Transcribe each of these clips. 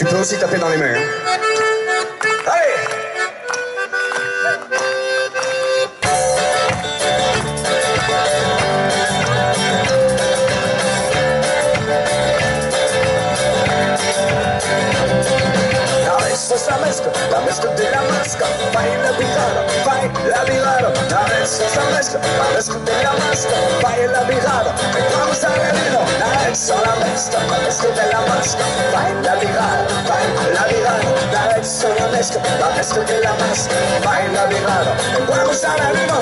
Tu peux aussi taper dans les mains. Hein. Allez! La mezcla de la máscara, baila virada, baila virada. La mezcla de la máscara, baila virada. Vamos a beberlo, la mezcla de la máscara, baila virada, baila virada. La mezcla de la máscara, baila virada. Vamos a beberlo.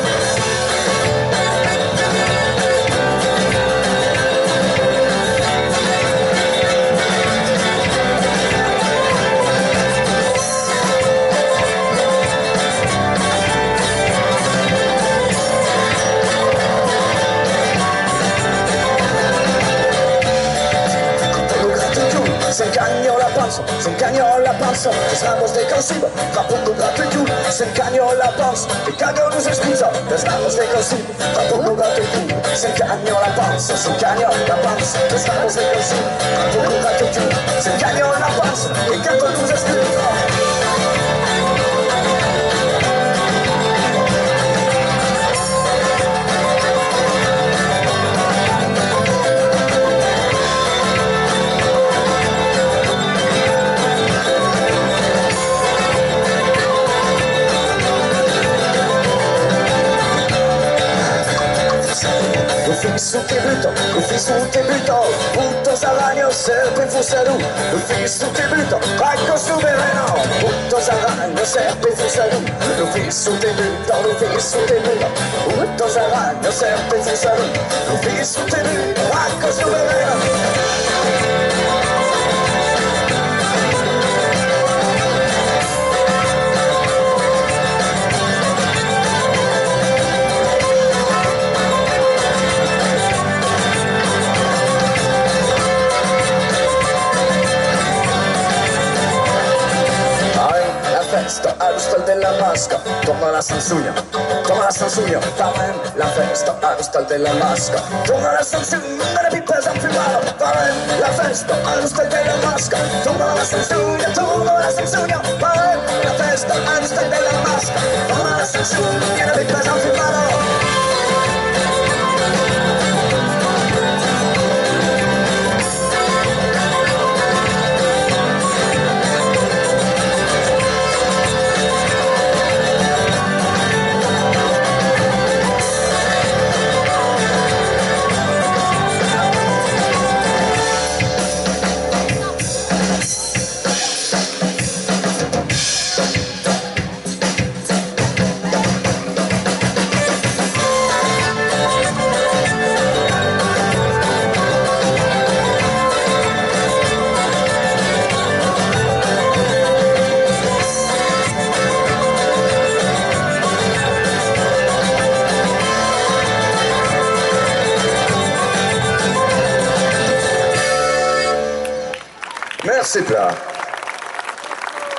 Se engañó la panza, los de consigo, tampoco gato y tú. Se engañó la panza, y cada uno se excusa, los de consigo, tampoco gato y tú. Se engañó la panza, los de consigo, tampoco gato y tú. Se engañó la panza, y cada uno se excusa. Ufficio un tributo, puntos al año, sempre in fusaru. Ufficio un tributo, Paco Soberano, puntos al año, sempre in fusaru. Ufficio un tributo, puntos al año, sempre in fusaru. Ufficio un tributo, Paco Soberano. Al hostal de la Masca, toma la sansuña, para en la festa. Al hostal de la Masca, toma la sansuña, le pipes han firmado, para en la festa. Al hostal de la Masca, toma la sansuña, para en la festa. Al hostal de la Masca, toma la sansuña, le pipes han firmado. Merci, Plat.